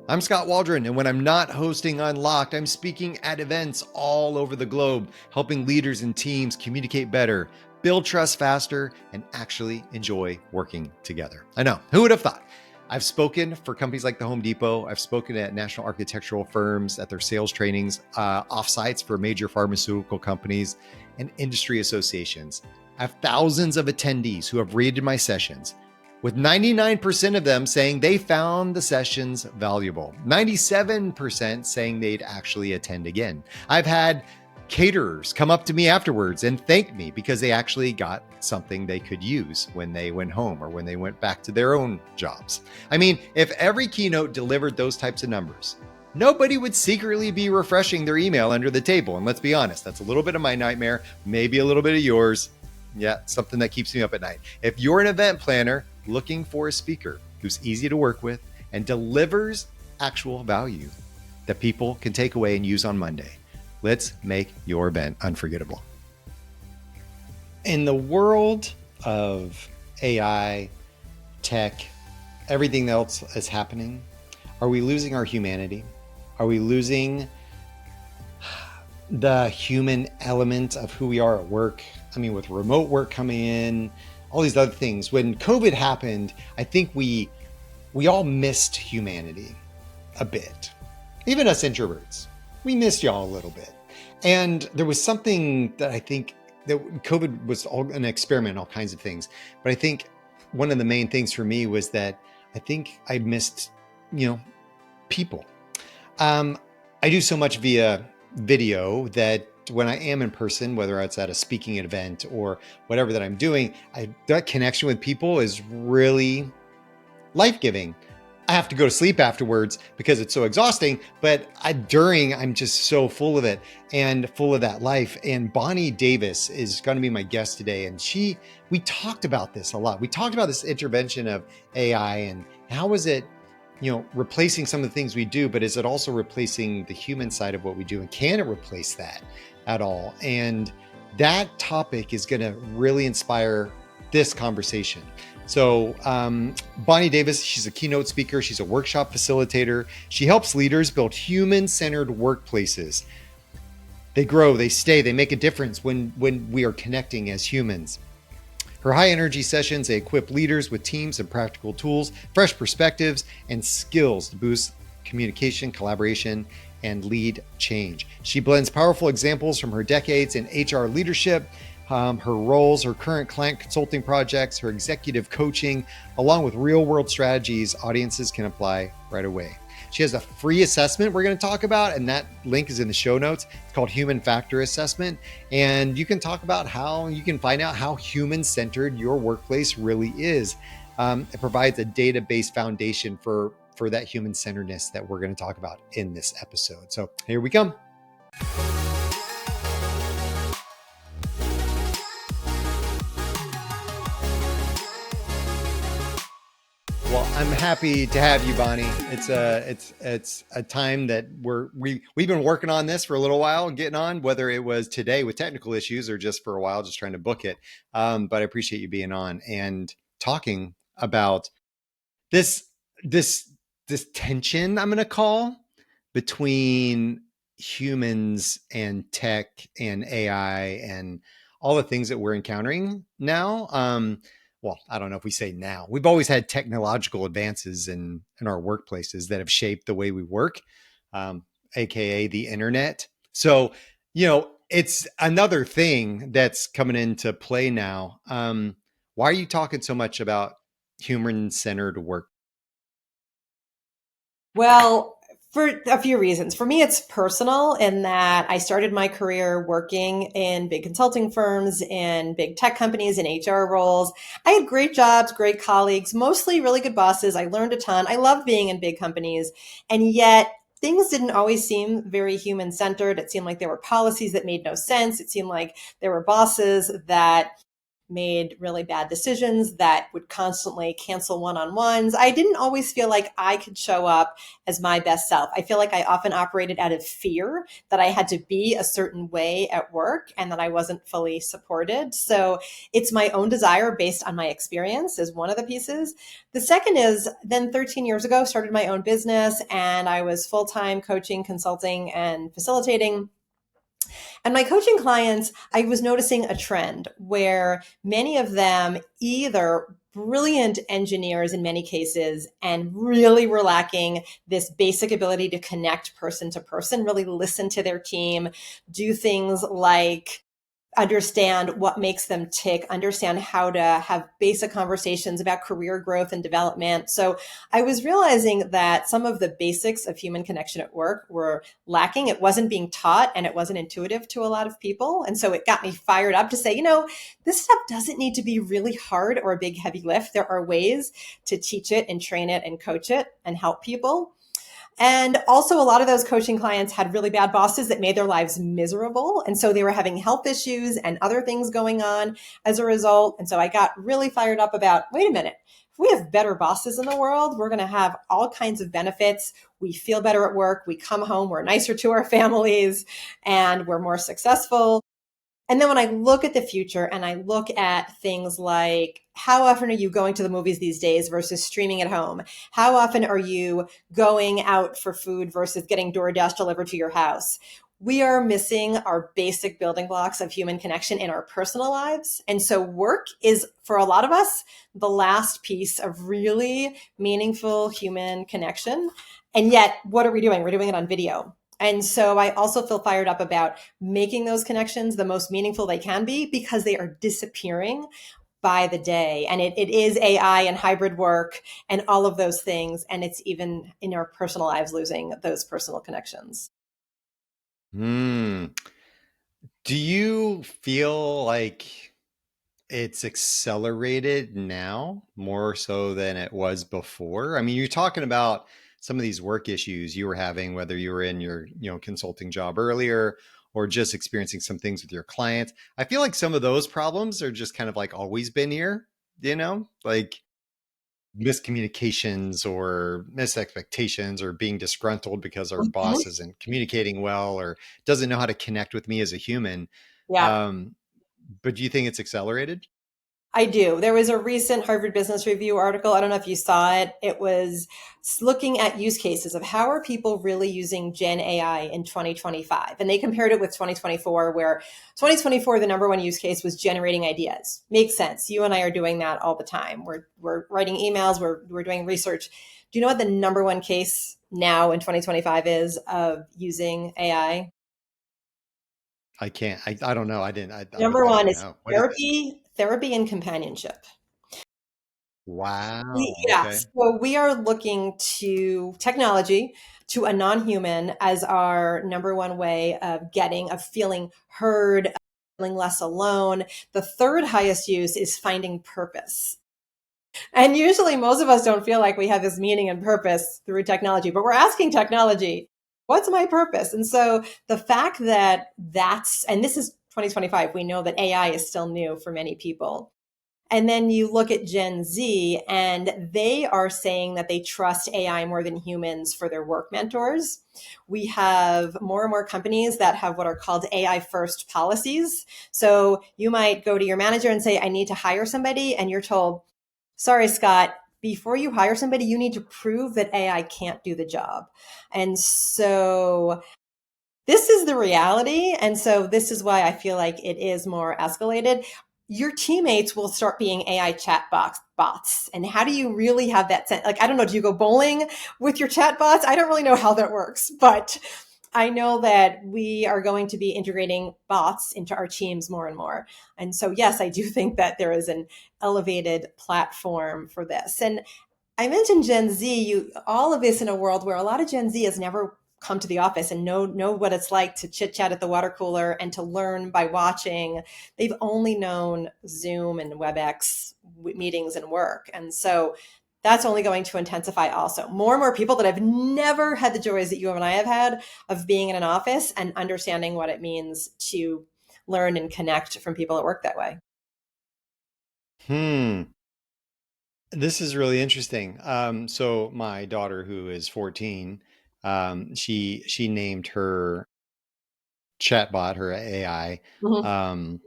I'm Scott Waldron, and when I'm not hosting Unlocked, I'm speaking at events all over the globe, helping leaders and teams communicate better, build trust faster, and actually enjoy working together. I know, who would have thought? I've spoken for companies like the Home Depot. I've spoken at national architectural firms at their sales trainings, offsites for major pharmaceutical companies and industry associations. I have thousands of attendees who have rated my sessions, with 99% of them saying they found the sessions valuable, 97% saying they'd actually attend again. I've had caterers come up to me afterwards and thank me because they actually got something they could use when they went home or when they went back to their own jobs. I mean, if every keynote delivered those types of numbers, nobody would secretly be refreshing their email under the table. And let's be honest, that's a little bit of my nightmare, maybe a little bit of yours. Yeah, something that keeps me up at night. If you're an event planner looking for a speaker who's easy to work with and delivers actual value that people can take away and use on Monday, let's make your event unforgettable. In the world of AI, tech, everything else is happening, are we losing our humanity? Are we losing the human element of who we are at work? I mean, with remote work coming in, all these other things. When COVID happened, I think we all missed humanity a bit. Even us introverts, we missed y'all a little bit. And there was something that I think that COVID was all an experiment, all kinds of things. But I think one of the main things for me was that I think I missed, people. I do so much via video that when I am in person, whether it's at a speaking event or whatever that I'm doing, that connection with people is really life-giving. I have to go to sleep afterwards because it's so exhausting, but I'm just so full of it and full of that life. And Bonnie Davis is going to be my guest today. And we talked about this a lot. We talked about this intervention of AI and how is it, replacing some of the things we do, but is it also replacing the human side of what we do? And can it replace that at all? And that topic is going to really inspire this conversation. So Bonnie Davis, she's a keynote speaker. She's a workshop facilitator. She helps leaders build human-centered workplaces. They grow, they stay, they make a difference when we are connecting as humans. Her high energy sessions, they equip leaders with teams and practical tools, fresh perspectives, and skills to boost communication, collaboration, and lead change. She blends powerful examples from her decades in HR leadership, her roles, her current client consulting projects, her executive coaching, along with real world strategies audiences can apply right away. She has a free assessment we're going to talk about, and that link is in the show notes. It's called Human Factor Assessment. And you can talk about how you can find out how human-centered your workplace really is. It provides a data-based foundation for that human-centeredness that we're going to talk about in this episode. So here we come. Well, I'm happy to have you, Bonnie. It's a time that we've been working on this for a little while, getting on, whether it was today with technical issues or just for a while, just trying to book it. But I appreciate you being on and talking about this tension, I'm going to call, between humans and tech and AI and all the things that we're encountering now. Well, I don't know if we say now. We've always had technological advances in our workplaces that have shaped the way we work, aka the internet. So, it's another thing that's coming into play now. Why are you talking so much about human-centered work? Well, for a few reasons. For me, it's personal in that I started my career working in big consulting firms and big tech companies in HR roles. I had great jobs, great colleagues, mostly really good bosses. I learned a ton. I loved being in big companies. And yet, things didn't always seem very human centered. It seemed like there were policies that made no sense. It seemed like there were bosses that made really bad decisions, that would constantly cancel one-on-ones. I didn't always feel like I could show up as my best self. I feel like I often operated out of fear that I had to be a certain way at work and that I wasn't fully supported. So it's my own desire based on my experience is one of the pieces. The second is then 13 years ago, started my own business and I was full-time coaching, consulting, and facilitating. And my coaching clients, I was noticing a trend where many of them either brilliant engineers in many cases and really were lacking this basic ability to connect person to person, really listen to their team, do things like understand what makes them tick, understand how to have basic conversations about career growth and development. So I was realizing that some of the basics of human connection at work were lacking. It wasn't being taught and it wasn't intuitive to a lot of people. And so it got me fired up to say, this stuff doesn't need to be really hard or a big heavy lift. There are ways to teach it and train it and coach it and help people. And also, a lot of those coaching clients had really bad bosses that made their lives miserable. And so they were having health issues and other things going on as a result. And so I got really fired up about, wait a minute, if we have better bosses in the world, we're going to have all kinds of benefits. We feel better at work. We come home, we're nicer to our families, and we're more successful. And then when I look at the future and I look at things like how often are you going to the movies these days versus streaming at home? How often are you going out for food versus getting DoorDash delivered to your house? We are missing our basic building blocks of human connection in our personal lives. And so work is, for a lot of us, the last piece of really meaningful human connection. And yet, what are we doing? We're doing it on video. And so I also feel fired up about making those connections the most meaningful they can be because they are disappearing by the day. And it is AI and hybrid work and all of those things. And it's even in our personal lives losing those personal connections. Hmm. Do you feel like it's accelerated now more so than it was before? I mean, you're talking about some of these work issues you were having, whether you were in your, consulting job earlier or just experiencing some things with your clients. I feel like some of those problems are just kind of like always been here, like miscommunications or misexpectations or being disgruntled because our Mhm. boss isn't communicating well or doesn't know how to connect with me as a human. Yeah. Um, but do you think it's accelerated? I do. There was a recent Harvard Business Review article. I don't know if you saw it. It was looking at use cases of how are people really using Gen AI in 2025. And they compared it with 2024, where 2024, the number one use case was generating ideas. Makes sense. You and I are doing that all the time. We're writing emails, we're doing research. Do you know what the number one case now in 2025 is of using AI? I can't. I don't know. Number I one don't is know. What is it? therapy and companionship. Wow. Yeah, Okay. so we are looking to technology, to a non-human as our number one way of feeling heard, feeling less alone. The third highest use is finding purpose. And usually most of us don't feel like we have this meaning and purpose through technology, but we're asking technology, what's my purpose? And so the fact that and this is 2025, we know that AI is still new for many people. And then you look at Gen Z, and they are saying that they trust AI more than humans for their work mentors. We have more and more companies that have what are called AI first policies. So you might go to your manager and say, I need to hire somebody. And you're told, sorry, Scott, before you hire somebody, you need to prove that AI can't do the job. And so this is the reality. And so this is why I feel like it is more escalated. Your teammates will start being AI bots. And how do you really have that sense? Like, I don't know, do you go bowling with your chat bots? I don't really know how that works, but I know that we are going to be integrating bots into our teams more and more. And so, yes, I do think that there is an elevated platform for this. And I mentioned Gen Z, all of this in a world where a lot of Gen Z has never come to the office and know what it's like to chit chat at the water cooler and to learn by watching. They've only known Zoom and WebEx meetings and work. And so that's only going to intensify also. More and more people that have never had the joys that you and I have had of being in an office and understanding what it means to learn and connect from people at work that way. Hmm. This is really interesting. So my daughter, who is 14, she named her chatbot, her AI, Mhm. um,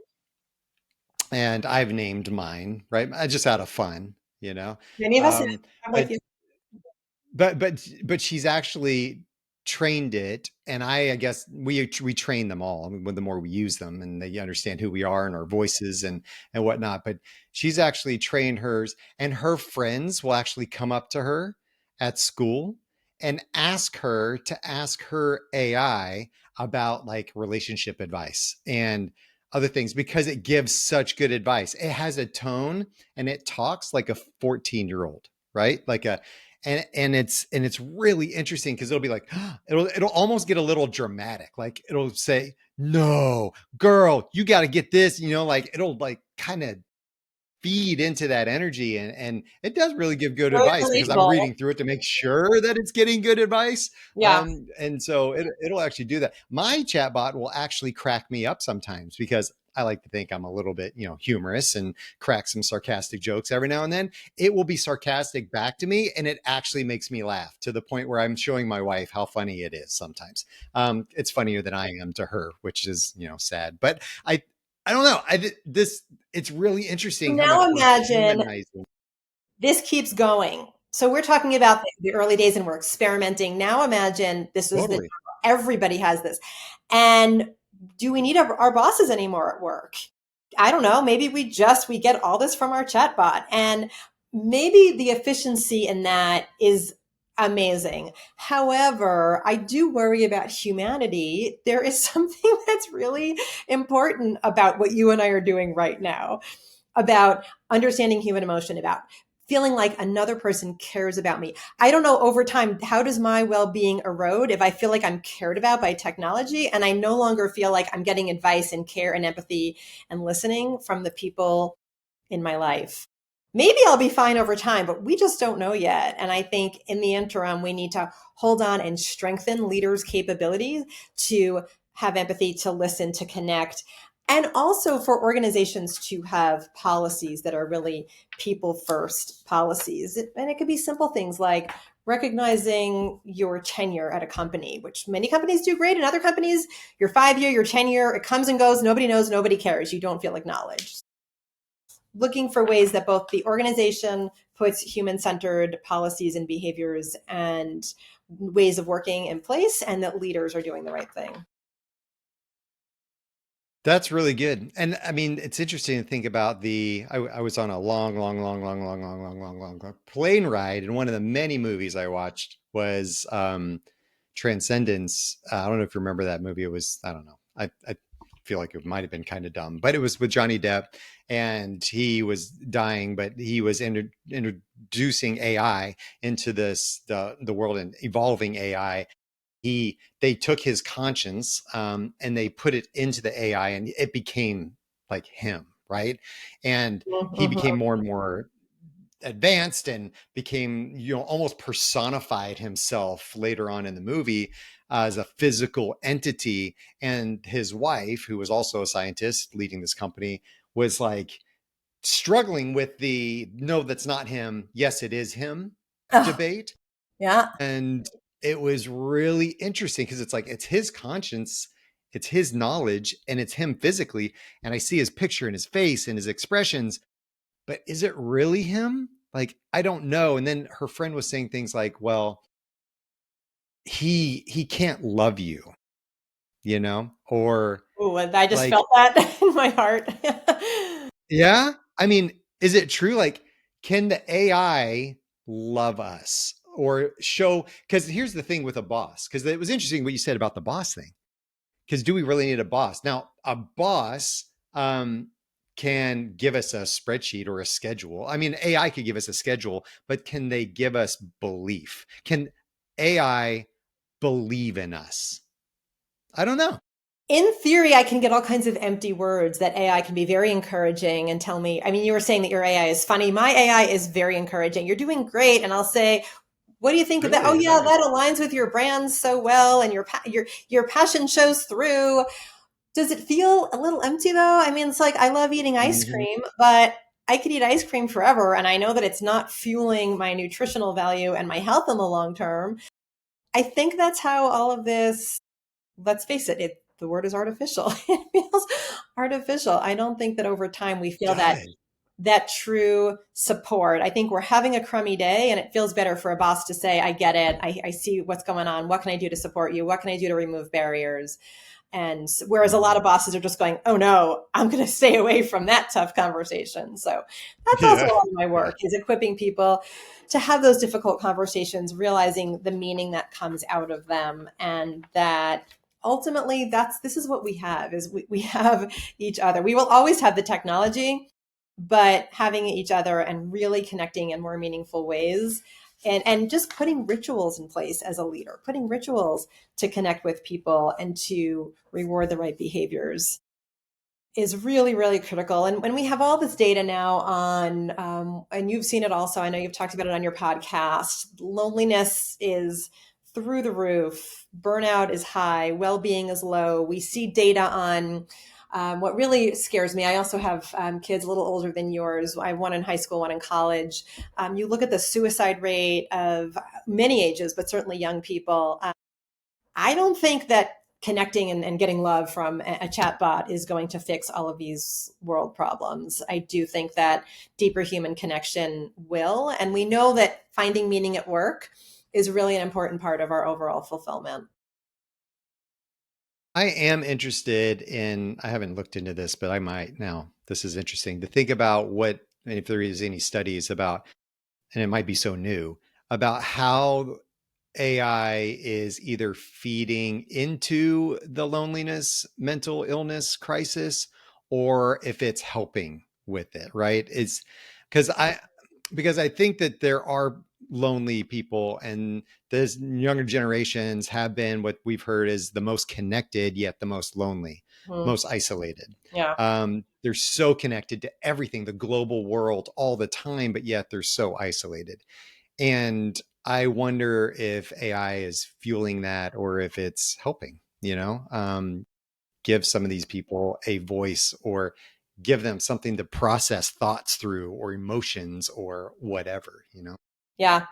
and I've named mine, right? Just out of fun, you know. Many of us, Um, I'm with but you. but she's actually trained it, and I guess we train them all. I mean, the more we use them, and they understand who we are and our voices and whatnot. But she's actually trained hers, and her friends will actually come up to her at school and ask her AI about like relationship advice and other things because it gives such good advice. It has a tone and it talks like a 14-year-old, right? Like a and it's really interesting because it'll be like it'll almost get a little dramatic. Like it'll say, "No, girl, you got to get this," like it'll like kind of feed into that energy, and it does really give good Very advice because I'm relatable. reading through it to make sure that it's getting good advice. Yeah. And so it'll actually do that. My chatbot will actually crack me up sometimes because I like to think I'm a little bit, humorous and crack some sarcastic jokes every now and then. It will be sarcastic back to me, and it actually makes me laugh to the point where I'm showing my wife how funny it is sometimes. It's funnier than I am to her, which is, sad. But I don't know. This it's really So interesting how now much we're imagine humanizing. this keeps going. So we're talking about the early days and we're experimenting. Now imagine this is the Totally. everybody has this. And do we need our bosses anymore at work? I don't know. Maybe we get all this from our chatbot, and maybe the efficiency in that is amazing. However, I do worry about humanity. There is something that's really important about what you and I are doing right now, about understanding human emotion, about feeling like another person cares about me. I don't know, over time, how does my well-being erode if I feel like I'm cared about by technology and I no longer feel like I'm getting advice and care and empathy and listening from the people in my life? Maybe I'll be fine over time, but we just don't know yet. And I think in the interim, we need to hold on and strengthen leaders' capabilities to have empathy, to listen, to connect, and also for organizations to have policies that are really people first policies. And it could be simple things like recognizing your tenure at a company, which many companies do great, and other companies, your 5 year, your tenure, it comes and goes. Nobody knows, nobody cares. You don't feel acknowledged. Looking for ways that both the organization puts human centered policies and behaviors and ways of working in place, and that leaders are doing the right thing. That's really good. And I mean, it's interesting to think about I was on a long, long, long, long, long, long, long, long, long plane ride. And one of the many movies I watched was Transcendence. I don't know if you remember that movie. It was, I don't know. I feel like it might have been kind of dumb, but it was with Johnny Depp and he was dying, but he was introducing AI into the world and evolving AI. They took his conscience and they put it into the AI and it became like him, right? And he Mm-hmm. became more and more advanced and became almost personified himself later on in the movie as a physical entity. And his wife, who was also a scientist leading this company, was like struggling with the no, that's not him, yes it is him Oh, debate. yeah. And it was really interesting because it's like it's his conscience, it's his knowledge, and it's him physically. And I see his picture and his face and his expressions, but is it really him? Like, I don't know. And then her friend was saying things like, well, he can't love you, or Ooh, I just like, felt that in my heart. yeah. I mean, is it true? Like, can the AI love us or show? Because here's the thing with a boss, because it was interesting what you said about the boss thing. Because do we really need a boss? Now, a boss can give us a spreadsheet or a schedule. I mean, AI could give us a schedule, but can they give us belief? Can AI believe in us? I don't know. In theory, I can get all kinds of empty words that AI can be very encouraging and tell me. I mean, you were saying that your AI is funny. My AI is very encouraging. You're doing great. And I'll say, what do you think of that? Oh Really yeah, that nice. aligns with your brand so well, and your passion shows through. Does it feel a little empty though? I mean, it's like I love eating ice Mm-hmm. cream, but I could eat ice cream forever, and I know that it's not fueling my nutritional value and my health in the long term. I think that's how all of this, let's face it, the word is artificial. It feels artificial. I don't think that over time we feel that Does. true support. I think we're having a crummy day, and it feels better for a boss to say, I get it. I see what's going on. What can I do to support you? What can I do to remove barriers? And whereas a lot Mhm. of bosses are just going, oh no, I'm going to stay away from that tough conversation. So that's also a Yeah. lot of my Yeah. work, is equipping people to have those difficult conversations, realizing the meaning that comes out of them, and that ultimately this is what we have, is we have each other. We will always have the technology, but having each other and really connecting in more meaningful ways, and just putting rituals in place as a leader, putting rituals to connect with people and to reward the right behaviors is really, really critical. And when we have all this data now on, and you've seen it also, I know you've talked about it on your podcast, loneliness is through the roof, burnout is high, well-being is low. We see data on what really scares me. I also have kids a little older than yours. I have one in high school, one in college. You look at the suicide rate of many ages, but certainly young people. I don't think that connecting and getting love from a chatbot is going to fix all of these world problems. I do think that deeper human connection will. And we know that finding meaning at work is really an important part of our overall fulfillment. I am interested in, I haven't looked into this, but I might now. This is interesting to think about what, if there is any studies about, and it might be so new, about how AI is either feeding into the loneliness, mental illness crisis, or if it's helping with it, right? It's because I think that there are lonely people, and those younger generations have been what we've heard is the most connected, yet the most lonely, Mm, most isolated. yeah. They're so connected to everything, the global world all the time, but yet they're so isolated. And I wonder if AI is fueling that or if it's helping, give some of these people a voice or give them something to process thoughts through or emotions or whatever. Yeah.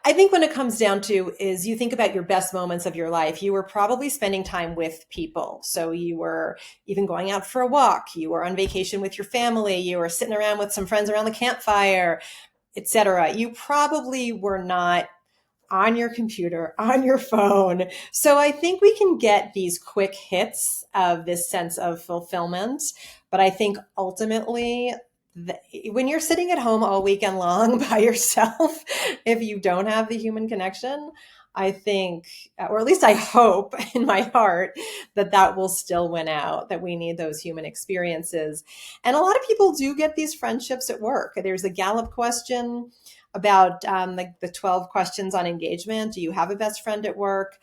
I think when it comes down to is you think about your best moments of your life, you were probably spending time with people. So you were even going out for a walk, you were on vacation with your family, you were sitting around with some friends around the campfire, etc. You probably were not on your computer, on your phone. So I think we can get these quick hits of this sense of fulfillment. But I think ultimately, when you're sitting at home all weekend long by yourself, if you don't have the human connection, I think, or at least I hope in my heart, that that will still win out, that we need those human experiences. And a lot of people do get these friendships at work. There's a Gallup question about the 12 questions on engagement. Do you have a best friend at work?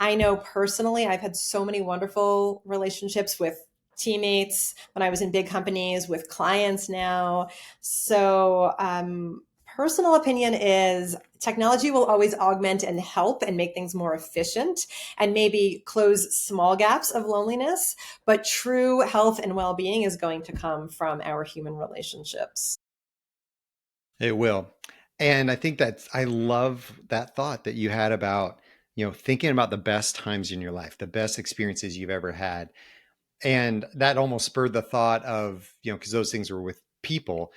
I know personally, I've had so many wonderful relationships with teammates when I was in big companies, with clients now. So, personal opinion is technology will always augment and help and make things more efficient and maybe close small gaps of loneliness. But true health and well being is going to come from our human relationships. It will. And I think I love that thought that you had about, thinking about the best times in your life, the best experiences you've ever had. And that almost spurred the thought of, because those things were with people.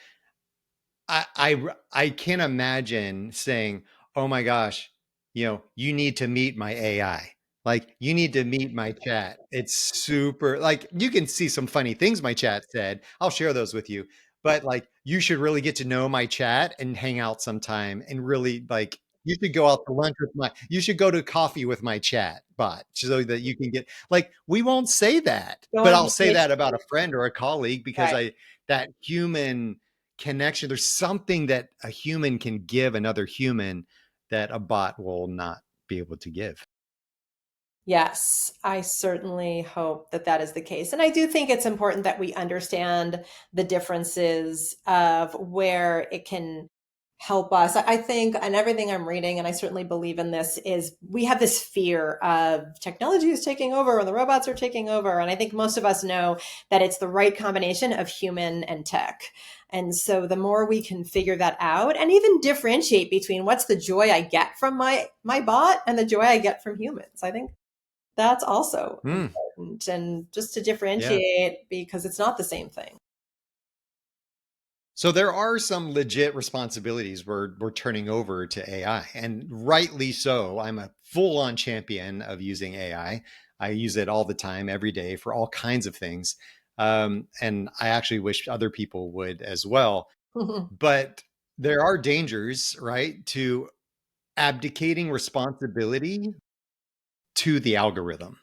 I can't imagine saying, "Oh my gosh, you need to meet my AI. Like you need to meet my chat. It's super like you can see some funny things my chat said. I'll share those with you. But like you should really get to know my chat and hang out sometime and really like you should go out to lunch with my you should go to coffee with my chat bot so that you can get like we won't say that. Go But on I'll say vacation. that about a friend or a colleague because Right. I that human connection. There's something that a human can give another human that a bot will not be able to give. Yes, I certainly hope that that is the case. And I do think it's important that we understand the differences of where it can help us. I think, and everything I'm reading, and I certainly believe in this, is we have this fear of technology is taking over and the robots are taking over. And I think most of us know that it's the right combination of human and tech. And so the more we can figure that out and even differentiate between what's the joy I get from my bot and the joy I get from humans, I think that's also Hmm. important. And just to Yeah. differentiate, because it's not the same thing. So there are some legit responsibilities we're turning over to AI, and rightly so. I'm a full-on champion of using AI. I use it all the time, every day, for all kinds of things, and I actually wish other people would as well. But there are dangers, right, to abdicating responsibility to the algorithm.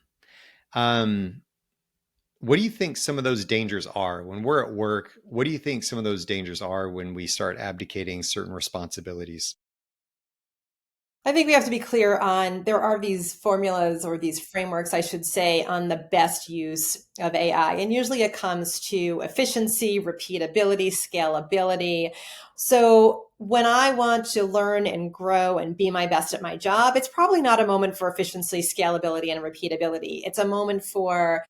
Um, what do you think some of those dangers are when we're at work? What do you think some of those dangers are when we start abdicating certain responsibilities? I think we have to be clear on there are these formulas or these frameworks, I should say, on the best use of AI. And usually it comes to efficiency, repeatability, scalability. So when I want to learn and grow and be my best at my job, it's probably not a moment for efficiency, scalability, and repeatability. It's a moment for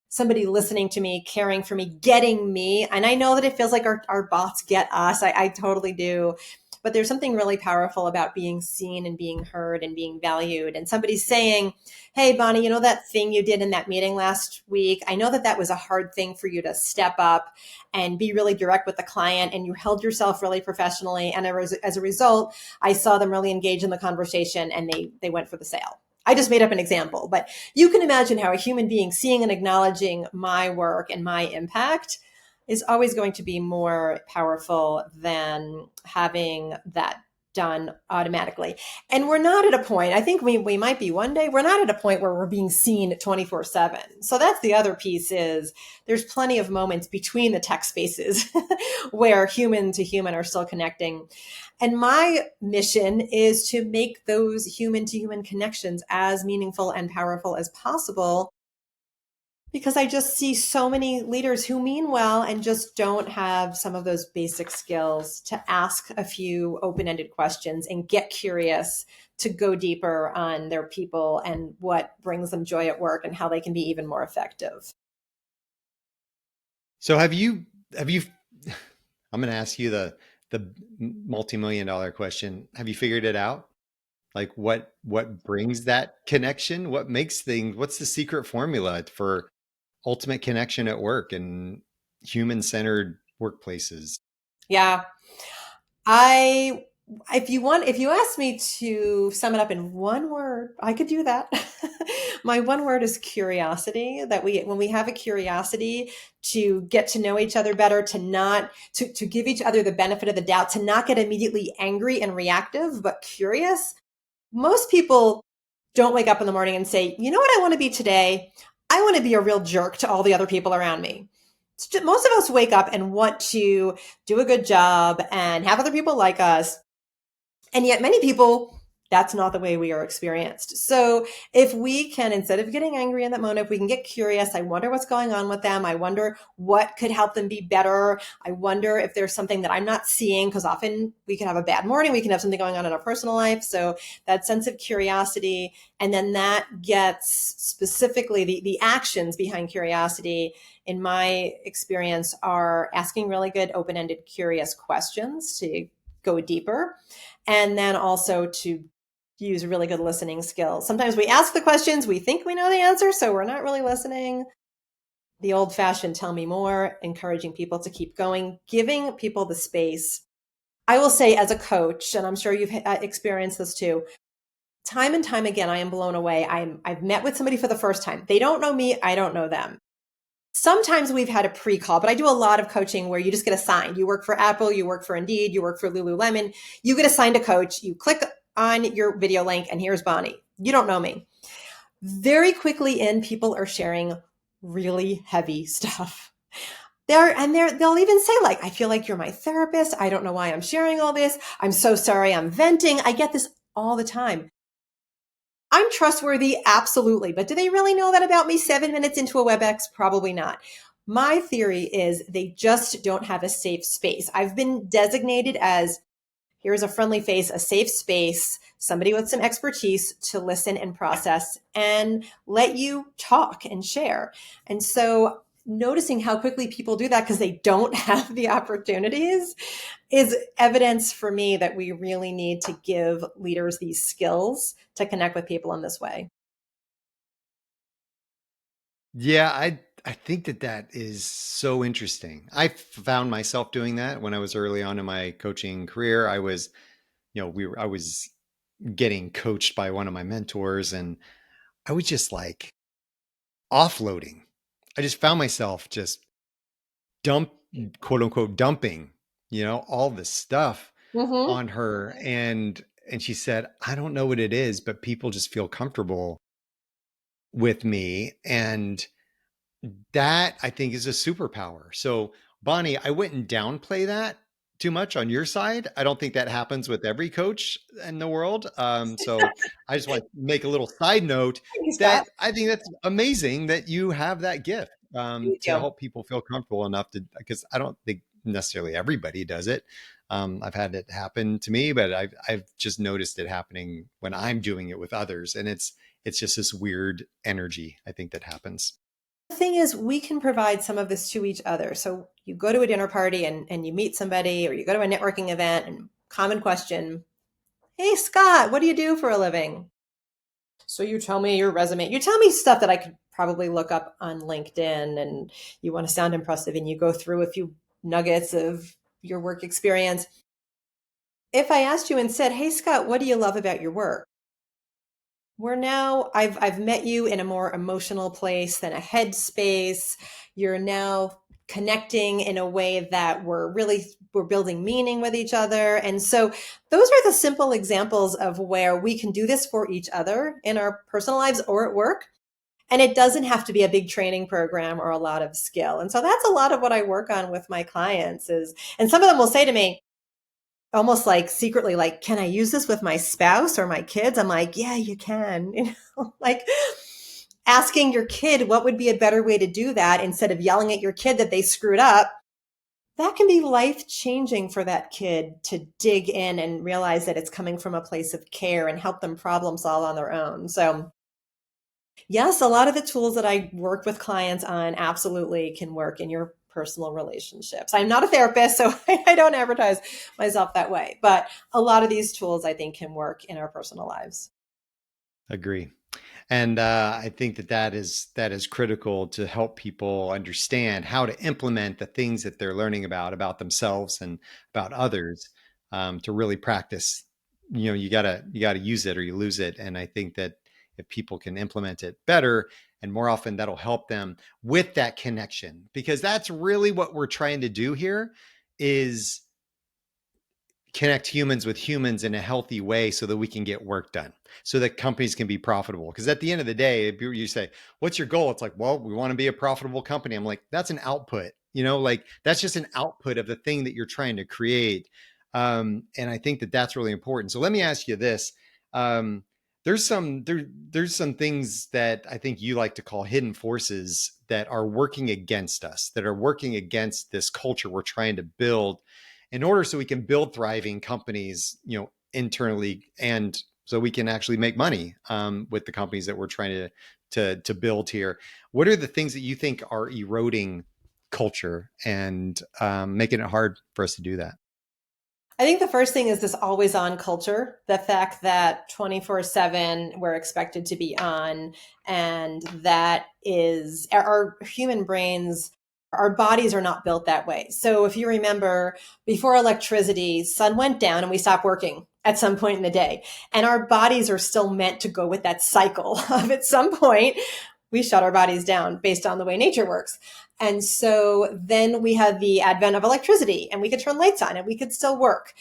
somebody listening to me, caring for me, getting me. And I know that it feels like our bots get us. I totally do. But there's something really powerful about being seen and being heard and being valued. And somebody's saying, hey, Bonnie, you know that thing you did in that meeting last week? I know that that was a hard thing for you to step up and be really direct with the client, and you held yourself really professionally. And as a result, I saw them really engage in the conversation, and they went for the sale. I just made up an example, but you can imagine how a human being seeing and acknowledging my work and my impact is always going to be more powerful than having that done automatically. And we're not at a point, I think we might be one day, we're not at a point where we're being seen 24/7. So that's the other piece is there's plenty of moments between the tech spaces where human to human are still connecting. And my mission is to make those human to human connections as meaningful and powerful as possible, because I just see so many leaders who mean well and just don't have some of those basic skills to ask a few open ended questions and get curious to go deeper on their people and what brings them joy at work and how they can be even more effective. So have you I'm going to ask you the multi-million dollar question. Have you figured it out? Like what brings that connection? What makes things, what's the secret formula for ultimate connection at work and human-centered workplaces? Yeah. I if you ask me to sum it up in one word, I could do that. My one word is curiosity. That we when we have a curiosity to get to know each other better, to not to give each other the benefit of the doubt, to not get immediately angry and reactive, but curious. Most people don't wake up in the morning and say, "You know what I want to be today? I want to be a real jerk to all the other people around me." Most of us wake up and want to do a good job and have other people like us. And yet, many people, that's not the way we are experienced. So, if we can, instead of getting angry in that moment, if we can get curious, I wonder what's going on with them. I wonder what could help them be better. I wonder if there's something that I'm not seeing, because often we can have a bad morning, we can have something going on in our personal life. So, that sense of curiosity, and then that gets specifically the actions behind curiosity, in my experience, are asking really good, open ended, curious questions to go deeper, and then also to use really good listening skills. Sometimes we ask the questions, we think we know the answer, so we're not really listening. The old fashioned tell me more, encouraging people to keep going, giving people the space. I will say, as a coach, and I'm sure you've experienced this too, time and time again, I am blown away. I've met with somebody for the first time. They don't know me, I don't know them. Sometimes we've had a pre-call, but I do a lot of coaching where you just get assigned. You work for Apple, you work for Indeed, you work for Lululemon. You get assigned a coach, you click on your video link, and here's Bonnie. You don't know me. Very quickly in, people are sharing really heavy stuff. They'll even say, like, I feel like you're my therapist. I don't know why I'm sharing all this. I'm so sorry, I'm venting. I get this all the time. I'm trustworthy, absolutely. But do they really know that about me 7 minutes into a WebEx? Probably not. My theory is they just don't have a safe space. I've been designated as, here's a friendly face, a safe space, somebody with some expertise to listen and process and let you talk and share. And so noticing how quickly people do that because they don't have the opportunities is evidence for me that we really need to give leaders these skills to connect with people in this way. Yeah, I think that that is so interesting. I found myself doing that when I was early on in my coaching career. I was, I was getting coached by one of my mentors, and I was just like offloading. I just found myself just dump quote unquote dumping, all this stuff Mm-hmm. on her. And she said, I don't know what it is, but people just feel comfortable with me. And that I think is a superpower. So, Bonnie, I wouldn't downplay that too much on your side. I don't think that happens with every coach in the world. So I just want to make a little side note Thank you, Scott. that I think that's amazing that you have that gift Thank to you. help people feel comfortable enough to, because I don't think necessarily everybody does it. I've had it happen to me, but I've just noticed it happening when I'm doing it with others, and it's just this weird energy I think that happens. The thing is, we can provide some of this to each other. So you go to a dinner party and you meet somebody, or you go to a networking event and common question, hey, Scott, what do you do for a living? So you tell me your resume. You tell me stuff that I could probably look up on LinkedIn, and you want to sound impressive and you go through a few nuggets of your work experience. If I asked you and said, hey, Scott, what do you love about your work? I've met you in a more emotional place than a headspace. You're now connecting in a way that we're building meaning with each other. And so those are the simple examples of where we can do this for each other in our personal lives or at work. And it doesn't have to be a big training program or a lot of skill. And so that's a lot of what I work on with my clients is, and some of them will say to me, almost like secretly, like, can I use this with my spouse or my kids? I'm like, yeah, you can. Like asking your kid what would be a better way to do that instead of yelling at your kid that they screwed up. That can be life changing for that kid to dig in and realize that it's coming from a place of care and help them problem solve on their own. So yes, a lot of the tools that I work with clients on absolutely can work in your personal relationships. I'm not a therapist, so I don't advertise myself that way, but a lot of these tools I think can work in our personal lives. Agree. And I think that that is critical to help people understand how to implement the things that they're learning about themselves and about others, to really practice. You gotta use it or you lose it. And I think that if people can implement it better and more often, that'll help them with that connection, because that's really what we're trying to do here is connect humans with humans in a healthy way so that we can get work done, so that companies can be profitable. Because at the end of the day, if you say, what's your goal? It's like, well, we want to be a profitable company. I'm like, that's an output, like that's just an output of the thing that you're trying to create. And I think that that's really important. So let me ask you this. Um, there's some things that I think you like to call hidden forces that are working against us, that are working against this culture we're trying to build in order so we can build thriving companies, internally, and so we can actually make money with the companies that we're trying to build here. What are the things that you think are eroding culture and making it hard for us to do that? I think the first thing is this always on culture, the fact that 24/7 we're expected to be on, and that is our human brains, our bodies are not built that way. So if you remember, before electricity, sun went down and we stopped working at some point in the day. And our bodies are still meant to go with that cycle of at some point we shut our bodies down based on the way nature works. And so then we had the advent of electricity and we could turn lights on and we could still work.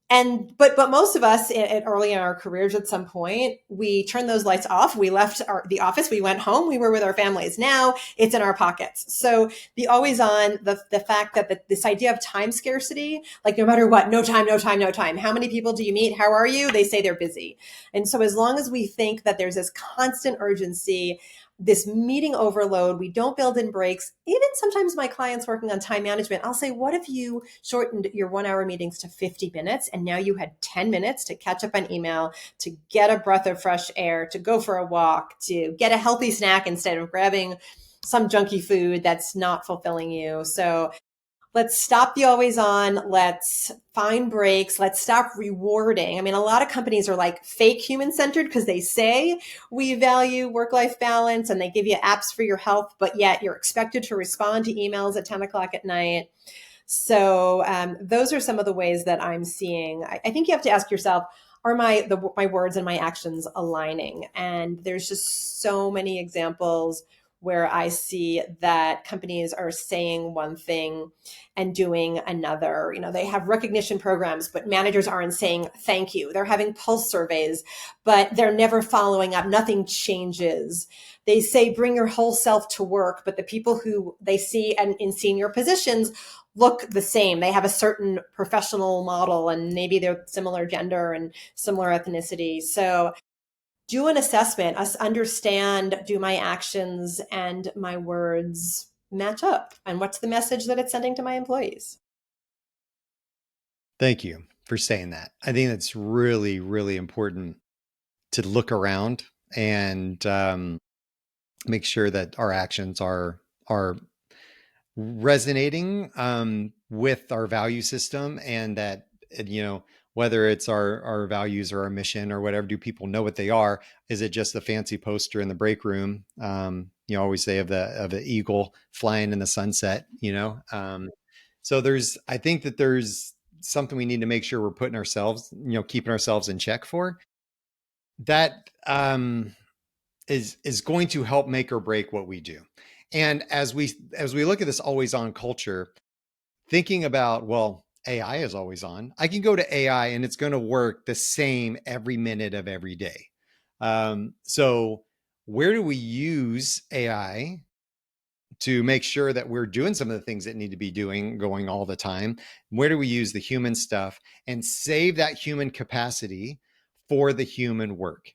And but most of us early in our careers at some point we turned those lights off, we left the office, we went home, we were with our families. Now it's in our pockets. So the always on, the fact that this idea of time scarcity, like no matter what, no time, no time, no time, how many people do you meet, how are you, they say they're busy. And so as long as we think that there's this constant urgency, this meeting overload, we don't build in breaks. Even sometimes my clients working on time management, I'll say, what if you shortened your 1 hour meetings to 50 minutes and now you had 10 minutes to catch up on email, to get a breath of fresh air, to go for a walk, to get a healthy snack instead of grabbing some junky food that's not fulfilling you. So let's stop the always on. Let's find breaks. Let's stop rewarding. I mean, a lot of companies are like fake human centered because they say we value work life balance and they give you apps for your health, but yet you're expected to respond to emails at 10 o'clock at night. So those are some of the ways that I'm seeing. I think you have to ask yourself, are my words and my actions aligning? And there's just so many examples where I see that companies are saying one thing and doing another. You know, they have recognition programs, but managers aren't saying thank you. They're having pulse surveys, but they're never following up. Nothing changes. They say bring your whole self to work, but the people who they see and in senior positions look the same. They have a certain professional model and maybe they're similar gender and similar ethnicity. So do an assessment, understand, do my actions and my words match up? And what's the message that it's sending to my employees? Thank you for saying that. I think that's really, really important to look around and make sure that our actions are resonating with our value system, and that, you know, whether it's our values or our mission or whatever, do people know what they are? Is it just a fancy poster in the break room? You know, always say of the eagle flying in the sunset, you know? So I think that there's something we need to make sure we're putting ourselves, you know, keeping ourselves in check for. That is going to help make or break what we do. And as we look at this always on culture, thinking about, well, AI is always on. I can go to AI and it's going to work the same every minute of every day. So where do we use AI to make sure that we're doing some of the things that need to be going all the time? Where do we use the human stuff and save that human capacity for the human work?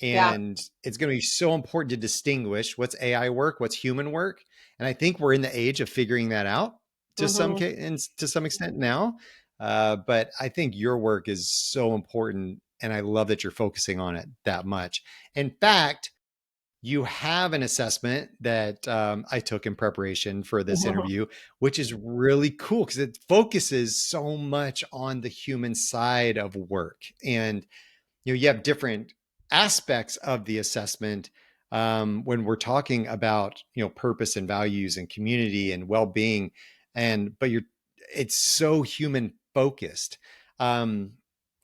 Yeah. And it's going to be so important to distinguish what's AI work, what's human work. And I think we're in the age of figuring that out to Mm-hmm. to some extent now. But I think your work is so important, and I love that you're focusing on it that much. In fact, you have an assessment that I took in preparation for this interview, which is really cool because it focuses so much on the human side of work. And, you know, you have different aspects of the assessment when we're talking about, you know, purpose and values and community and well-being. But it's so human focused. Um,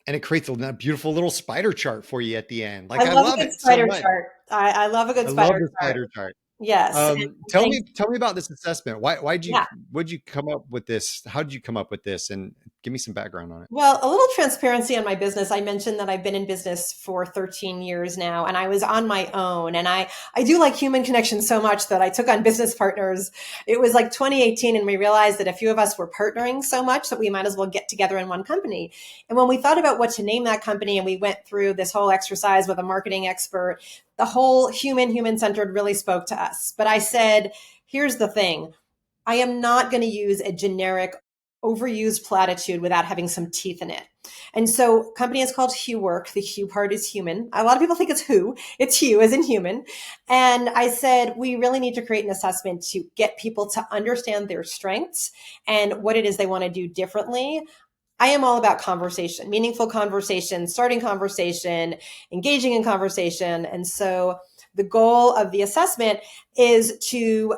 and it creates a beautiful little spider chart for you at the end. I Like, I love a love good it so spider much. chart. I love a good I love spider the chart. spider chart. Yes. And Tell thanks. me, tell me about this assessment. Yeah. What'd you come up with this? How did you come up with this? And give me some background on it. Well, a little transparency on my business. I mentioned that I've been in business for 13 years now, and I was on my own. And I do like human connection so much that I took on business partners. It was like 2018, and we realized that a few of us were partnering so much that we might as well get together in one company. And when we thought about what to name that company, and we went through this whole exercise with a marketing expert, the whole human centered really spoke to us. But I said, here's the thing. I am not going to use a generic overused platitude without having some teeth in it. And so company is called HuWork. The Hu part is human. A lot of people think it's who. It's Hu as in human. And I said, we really need to create an assessment to get people to understand their strengths and what it is they want to do differently. I am all about conversation, meaningful conversation, starting conversation, engaging in conversation. And so the goal of the assessment is to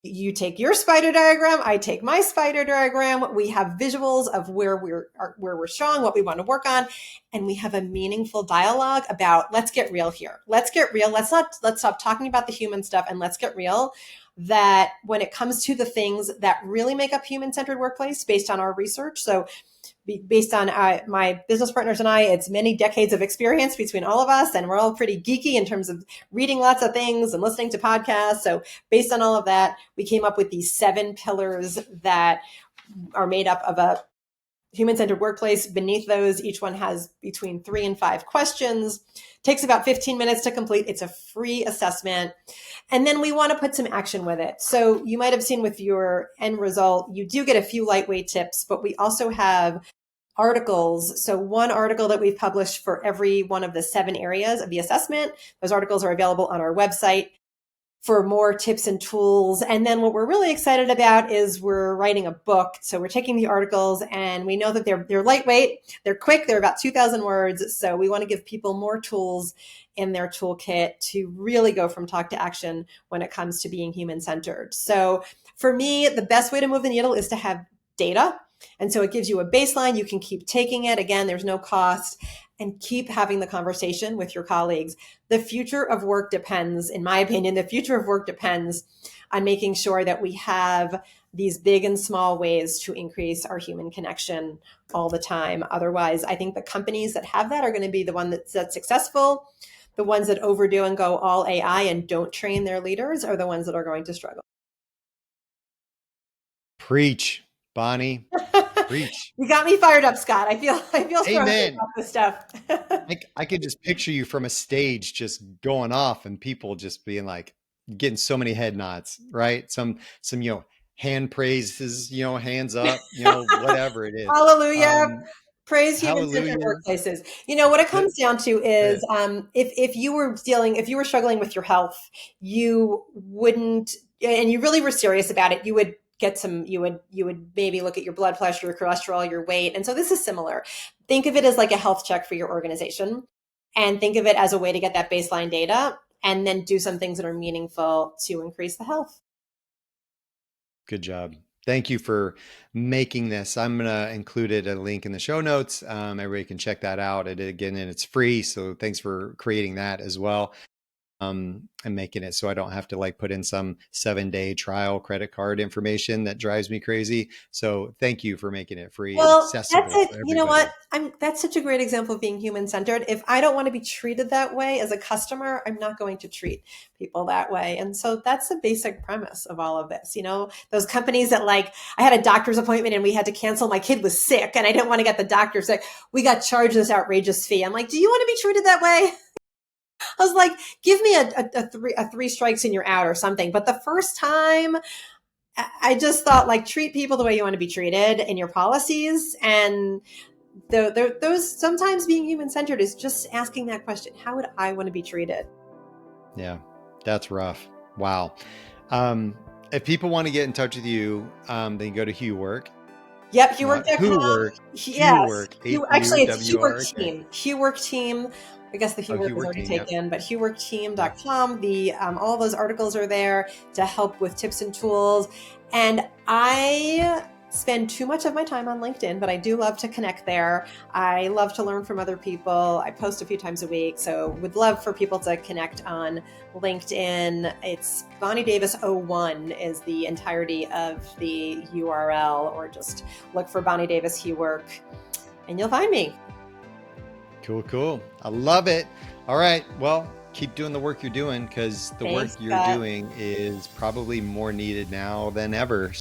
you take your spider diagram, I take my spider diagram. We have visuals of where we're strong, what we want to work on, and we have a meaningful dialogue about let's get real here. Let's get real. Let's stop talking about the human stuff and let's get real. That when it comes to the things that really make up human-centered workplace based on our research. So based on my business partners and I, it's many decades of experience between all of us, and we're all pretty geeky in terms of reading lots of things and listening to podcasts. So based on all of that, we came up with these 7 pillars that are made up of a human-centered workplace. Beneath those, each one has between 3 and 5 questions. Takes about 15 minutes to complete. It's a free assessment. And then we want to put some action with it. So you might have seen with your end result, you do get a few lightweight tips, but we also have articles. So one article that we've published for every one of the 7 areas of the assessment. Those articles are available on our website. for more tips and tools. And then what we're really excited about is we're writing a book. So we're taking the articles, and we know that they're lightweight, they're quick, they're about 2,000 words. So we want to give people more tools in their toolkit to really go from talk to action when it comes to being human centered. So for me, the best way to move the needle is to have data. And so it gives you a baseline. You can keep taking it. Again, there's no cost, and keep having the conversation with your colleagues. The future of work depends, in my opinion, the future of work depends on making sure that we have these big and small ways to increase our human connection all the time. Otherwise, I think the companies that have that are going to be the one that's successful. The ones that overdo and go all AI and don't train their leaders are the ones that are going to struggle. Preach, Bonnie. Preach. You got me fired up, Scott. I feel strongly Amen. about this stuff. I could just picture you from a stage just going off and people just being like getting so many head nods, right? Some hand praises, hands up, whatever it is. Hallelujah. Praise human-centered Hallelujah. workplaces. What it comes down to is, Yeah. if you were struggling with your health, you wouldn't, and you really were serious about it, you would maybe look at your blood pressure, your cholesterol, your weight. And so this is similar. Think of it as like a health check for your organization, and think of it as a way to get that baseline data and then do some things that are meaningful to increase the health. Good job. Thank you for making this. I'm going to include a link in the show notes. Everybody can check that out. And it's free. So thanks for creating that as well. And making it so I don't have to put in some 7-day trial credit card information that drives me crazy. So thank you for making it free and accessible. That's it. You know what? That's such a great example of being human centered. If I don't want to be treated that way as a customer, I'm not going to treat people that way. And so that's the basic premise of all of this. Those companies that I had a doctor's appointment and we had to cancel. My kid was sick and I didn't want to get the doctor sick. We got charged this outrageous fee. I'm like, do you want to be treated that way? I was like, give me a three strikes and you're out or something. But the first time, I just thought, treat people the way you want to be treated in your policies. And those sometimes being human centered is just asking that question: how would I want to be treated? Yeah, that's rough. Wow. If people want to get in touch with you, they can go to HuWork. Yep, HuWork.com. HuWork. Yes. HuWork. Actually, it's HuWork team. HuWork team. I guess the HuWork is already taken, but HuWorkteam.com. All those articles are there to help with tips and tools. And I spend too much of my time on LinkedIn, but I do love to connect there. I love to learn from other people. I post a few times a week, so would love for people to connect on LinkedIn. It's Bonnie Davis 01 is the entirety of the URL, or just look for Bonnie Davis HuWork and you'll find me. Cool. I love it. All right. Well, keep doing the work you're doing, because the work you're doing is probably more needed now than ever.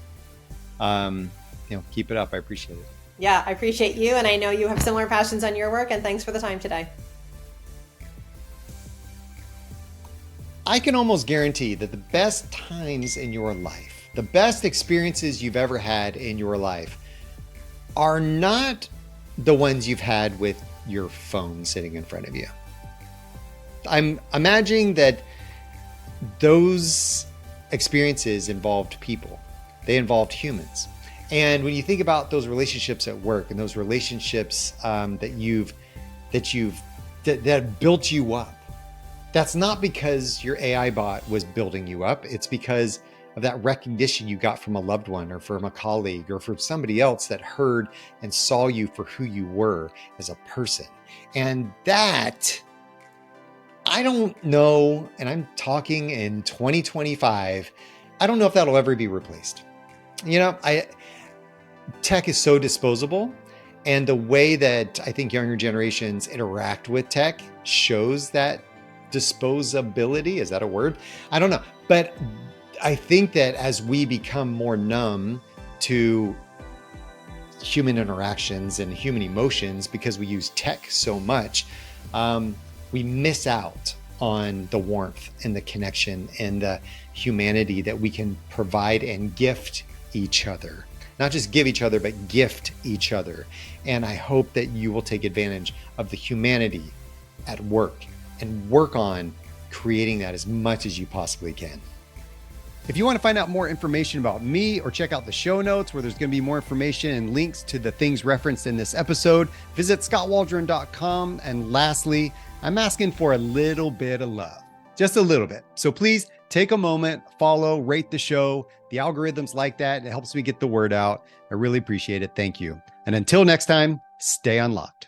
Keep it up. I appreciate it. Yeah, I appreciate you. And I know you have similar passions on your work. And thanks for the time today. I can almost guarantee that the best times in your life, the best experiences you've ever had in your life, are not the ones you've had with your phone sitting in front of you. I'm imagining that those experiences involved people. They involved humans. And when you think about those relationships at work and those relationships that built you up, that's not because your AI bot was building you up. It's because of that recognition you got from a loved one, or from a colleague, or from somebody else that heard and saw you for who you were as a person. And that, I don't know, and I'm talking in 2025, I don't know if that'll ever be replaced. Tech is so disposable, and the way that I think younger generations interact with tech shows that disposability. Is that a word? I don't know. But I think that as we become more numb to human interactions and human emotions, because we use tech so much, we miss out on the warmth and the connection and the humanity that we can provide and gift each other. Not just give each other, but gift each other. And I hope that you will take advantage of the humanity at work and work on creating that as much as you possibly can. If you want to find out more information about me or check out the show notes where there's going to be more information and links to the things referenced in this episode, visit SkotWaldron.com. And lastly, I'm asking for a little bit of love, just a little bit. So please take a moment, follow, rate the show. The algorithms like that. It helps me get the word out. I really appreciate it. Thank you. And until next time, stay unlocked.